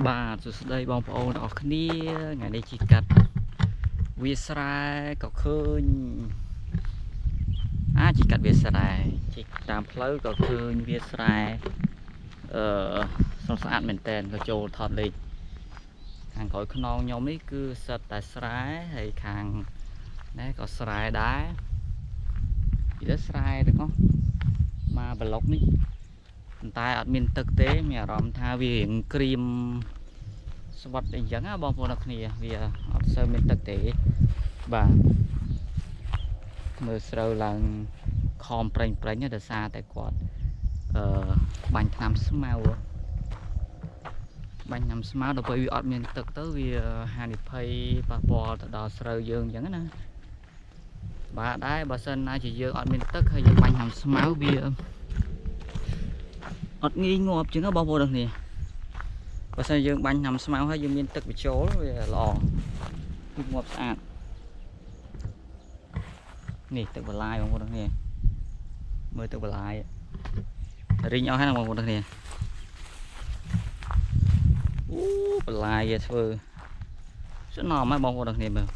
បាទសួស្តីបងប្អូនអរគ្នាថ្ងៃនេះជីកាត់វាស្រែក៏ឃើញជីកាត់វាស្រែជីតាមផ្លូវក៏ឃើញវាស្រែស្រស់ស្អាតមែនតើក៏ចូលថតលេខខាងក្រោយខ្នងខ្ញុំនេះគឺសិតតែស្រែហើយខាងនេះក៏ស្រែដែរពីលើស្រែទាំងអស់មកប្លុកនេះប៉ុន្តែអត់មានទឹកទេមានអារម្មណ៍ថាវារៀងក្រៀមស្វិតអីចឹងណាបងប្អូនអរគ្នាវាអត់សូវមានទឹកទេបាទមើលស្រូវឡើងខំប្រេងដោយសារតែគាត់បាញ់ថ្នាំស្មៅដល់ពេលវាអត់មានទឹកទៅវាហានិភ័យប៉ះពាល់ទៅដល់ស្រូវយើងចឹងណាបាទដែរបើសិនណាជាយើងអត់មានទឹកហើយយើងបាញ់ថ្នាំស្មៅវាអត់ងាយងាប់ចឹងណាបងប្អូនអរគ្នាបើសិនយើងបាញ់ថ្នាំស្មៅហើយយើងមានទឹកបញ្ចូលវាល្អទឹកងាប់ស្អាតនេះទឹកបន្លាយបងប្អូនទាំងគ្នាមើលទឹកបន្លាយរីងអស់ហើយបងប្អូនទាំងគ្នាអូបន្លាយវាធ្វើស្នំហើយបងប្អូនទាំងគ្នាមើល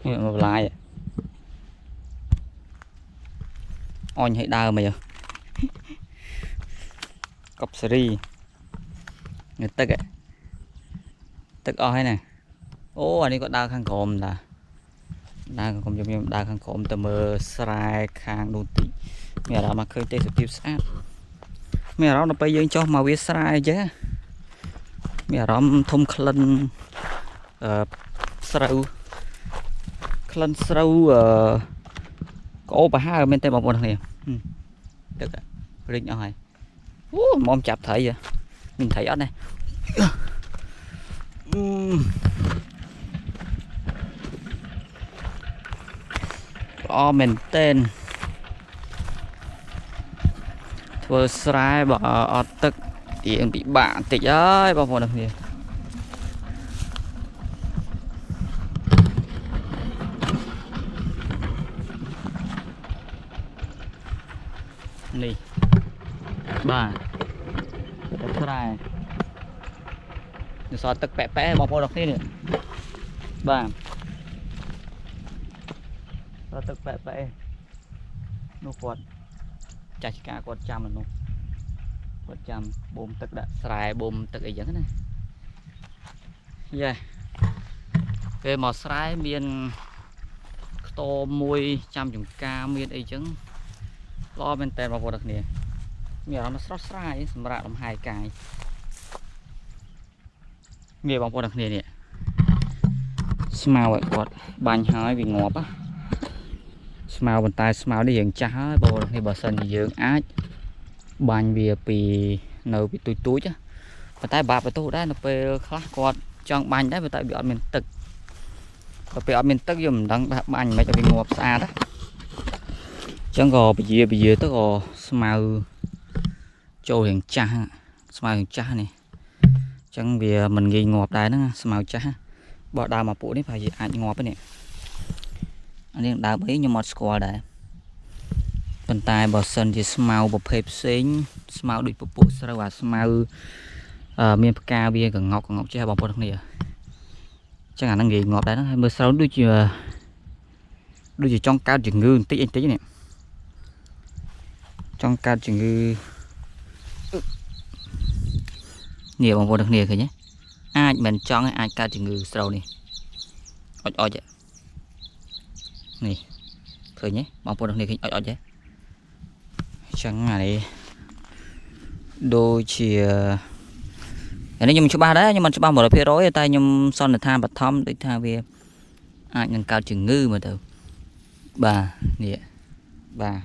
នេះបន្លាយអញឲ្យដើមអីកប់សេរីទឹកអស់ហើយណាអូអានេះក៏ដើរខាងក្រោមតាដើរខ្ញុំដើរខាងក្រោមទៅមើលស្រែខាងនោះតិចមានអារម្មណ៍មកឃើញទេសភាពស្អាតមានអារម្មណ៍ដល់ពេលយើងចុះមកវាស្រែអញ្ចឹងមានអារម្មណ៍ធំក្លិនស្រូវក្លិនស្រូវក្អូបប្រហើរមែនទេបងប្អូនគ្នាទឹករីងអស់ហើយអូមកចាប់ត្រីមានត្រីអត់នេះល្អមែនតើធ្វើស្រែបើអត់ទឹករៀងពិបាកបន្តិចហើយបងប្អូនគ្នានេះបាទទៅស្រែសល់ទឹកប៉ែបងប្អូនគ្នានេះបាទទឹកប៉ែនោះគាត់ចាស់ឆ្កាគាត់ចាំនោះគាត់ចាំបូមទឹកដាក់ស្រែបូមទឹកអីចឹងណាយ៉ាពេលមកស្រែមានខ្ទមមួយចាំចំការមានអីចឹងល្អមែនតើបងប្អូនគ្នាមានអារម្មណ៍ស្រស់ស្រាយសម្រាប់លំហែកាយនេះបងប្អូនគ្នានេះស្មៅឲ្យគាត់បាញ់ហើយវាងាប់áស្មៅបន្តែស្មៅនេះយើងចាស់ហើយបងប្អូននេះបើសិនជាយើងអាចបាញ់វាពីនៅពីទូចប៉ុន្តែបាក់បន្ទោសដែរនៅពេលខ្លះគាត់ចង់បាញ់ដែរប៉ុន្តែវាអត់មានទឹកដល់ពេលអត់មានទឹកយើងមិនដឹងថាបាញ់មិនឲ្យវាងាប់ស្អាតណាអញ្ចឹងក៏ពជាទៅក៏ស្មៅចូលរៀងចាស់ស្មៅរៀងចាស់នេះអញ្ចឹងវាមិនងាយងាប់ដែរហ្នឹងស្មៅចាស់បើដើមមកពួកនេះប្រហែលជាអាចងាប់ទេនេះអានេះដើមអីខ្ញុំអត់ស្គាល់ដែរប៉ុន្តែបើសិនជាស្មៅប្រភេទផ្សេងស្មៅដូចពពួកស្រូវអាស្មៅមានផ្កាវាកងក់ចេះបងប្អូនគ្នាអញ្ចឹងអាហ្នឹងងាយងាប់ដែរហ្នឹងហើយមើលស្រូវដូចជាចង់កើតជំងឺបន្តិចនេះចង់កើតជំងឺនេះបងប្អូនគ្នាឃើញទេអាចមិនចង់អាចកើតជំងឺស្រូវនេះអុចនេះឃើញទេបងប្អូនគ្នាឃើញអុចទេអញ្ចឹងអានេះដូចជាអានេះខ្ញុំច្បាស់ដែរខ្ញុំមិនច្បាស់ 100% តែខ្ញុំសន្និដ្ឋានបឋមដូចថាវាអាចនឹងកើតជំងឺមើលទៅបាទនេះបាទ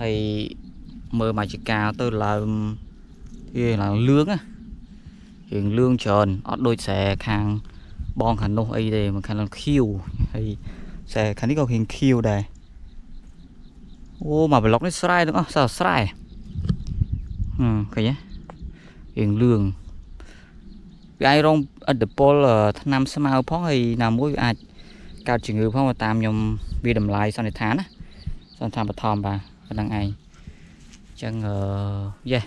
ហើយមើលមកជាកាទៅឡើងវាឡើងលឿងណារឿងលឿងច្រើនអត់ដូចស្រែខាងបងខាងនោះអីទេមិនខាងឡើងខៀវហើយស្រែខាងនេះក៏ខៀវដែរអូមកប្លុកនេះស្រែទាំងអស់ស្រែឃើញទេរឿងលឿងវាអាចរងឥទ្ធិពលថ្នាំស្មៅផងហើយណាមួយវាអាចកើតជំងឺផងតាមខ្ញុំវាតម្លៃសន្និដ្ឋានណាសន្និដ្ឋានបឋមបាទប៉ុណ្្នឹងឯងអញ្ចឹងយេ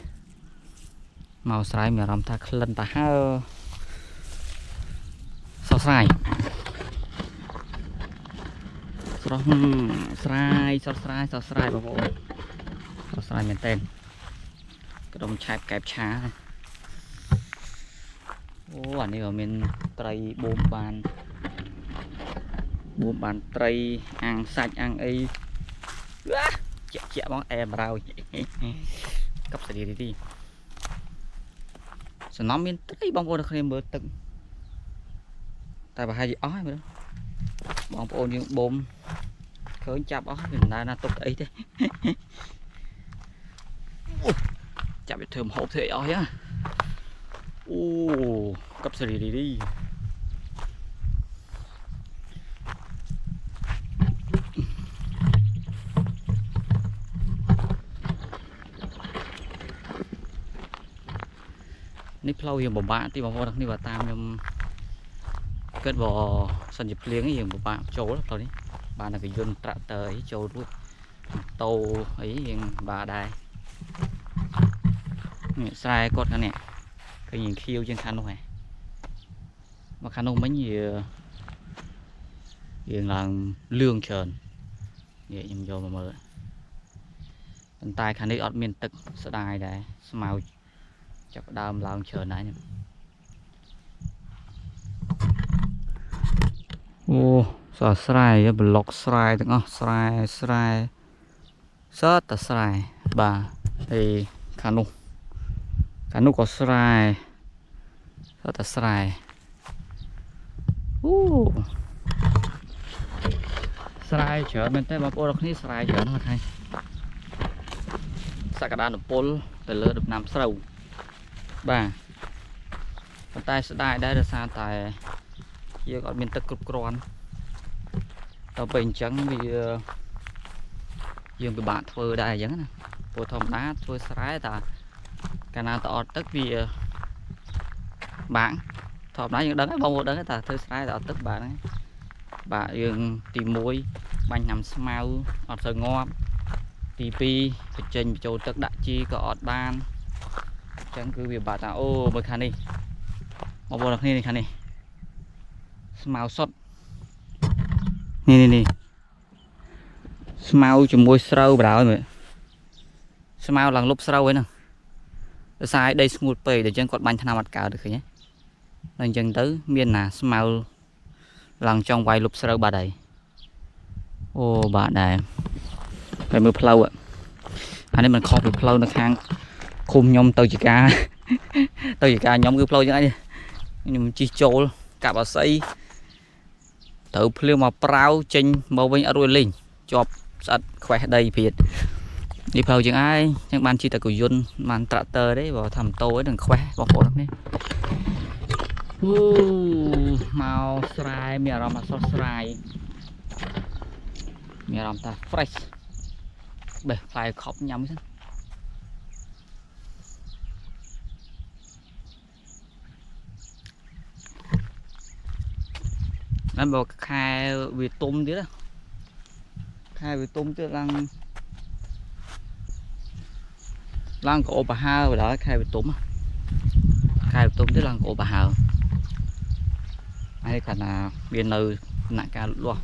màu sải mẹ làm ta lần ta ha sao sải sao sải bảo bộ sao sải miền tên cái đồng chạp kẹp chá ô anh ấy ở miền tây bốn bàn tây ăn sạch ăn ấy chẹ bóng em rau cấp sẽ đi sẽ nó miền tây bóng vô được thêm bữa từng tại bà hai gì ói mà đó bóng vô những bom khởi chạp ói mình là tục ấy thế chạp bị thơm hộp thế ói á cấp sẽ đi nếp lâu hiện bộ bạn thì bảo đặc ni bà tam nhom kết bò sân dịp liếng hiện bộ bạn chỗ đó thôi đi bạn là cái dân trạ tới chỗ luôn tàu ấy hiện bà đài sai cột cái này cái nhìn khiêu trên khăn này mà khăn mấy nhiều hiện là lương trần vậy nhưng vô mà mở bên tai khăn đi ở miền tực sẽ đài đấy màu chắc đam lao chờ nãy sao sài block sài đúng không sài sớt ta sài bà thì canu có sài sớt ta sài sài chờ bên tay bà cô đọc ní sài chờ nó thay sạc cả đàn được pol từ lỡ được nằm sâu bà con tay sẽ đai đây là sao tại giờ còn miền tây cực còn tao bình trắng vì dương bị bạn thưa đây giống nè tôi thông đá tôi sải ta cái nào tao tức vì bạn thọp đá những đấng bông một đấng ta tôi sải tao tức bạn ấy bà dương tìm muối bánh nằm mau ọt sờ ngon tivi trên châu tức đại chi có ọt ban chẳng cứ việc bà ta ô bởi khăn đi một bộ đặc này khăn này màu sốt nè màu chùm môi sâu bảo rồi màu lần lúc sâu ấy nè sai đây smooth pay để chân cột bánh thằng nào mặt cào được nhé nên chân tới miền là màu lần trong vài lúc sâu bà đầy ô bà này phải mưa flow ạ anh ấy mình kho bị flow nó khang khung nhom tàu chỉ ca nhóm cứ flow như thế nhưng chi trâu cả bảo xây tự phêu mà prao trên màu vinh ở đuôi linh chọp sạch khỏe đầy việt đi phao chừng ai chẳng ban chi tại của dân màn tractor đấy vào thầm tô ấy đừng khỏe bọc bộ đấy màu sài mẹ làm mà sốt sài mẹ làm ta fresh bể phải khóc nhắm chứ nó bảo khai vì tôm thế đó khai vì tôm chứ lăng cổ bà ha rồi đó khai vì tôm chứ lăng cổ bà ha hay còn là biên nơi nặng ca luôn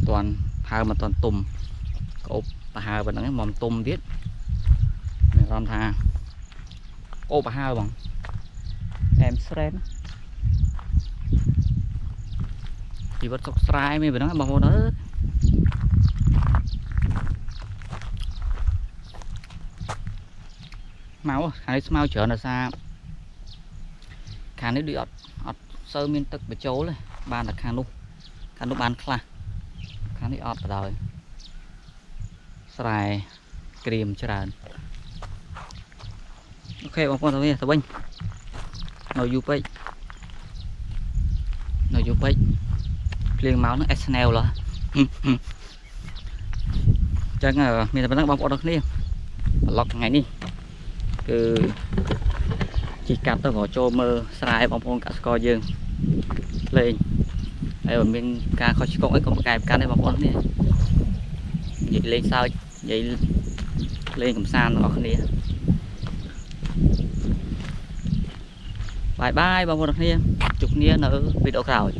toàn hai mà toàn tôm cổ bà ha và nó mầm tôm biết mình làm tha ô bà ha bằng em stress thì vẫn sọc sài mới phải nói bằng đó máu hai máu chở là sao khả nếu đi ọt sơ miên tức bị chố này ban là khả lúc ban khla khả nếu ọt rồi sài cream tràn ok bằng con thôi tao binh nội dung liền máu nó SNL rồi chẳng là mình vẫn đang bóng đó đi lọc ngày đi cứ chỉ cắt tôi vào cho mơ sai bóng con cả score dương lên đây mà mình ca khó chỉ có ấy còn cài ca đây bóng đó đi vậy lên sao vậy lên cầm san nó không đi បាយបាយបងប្អូនទាំងគ្នាជួបគ្នានៅវីដេអូក្រោយ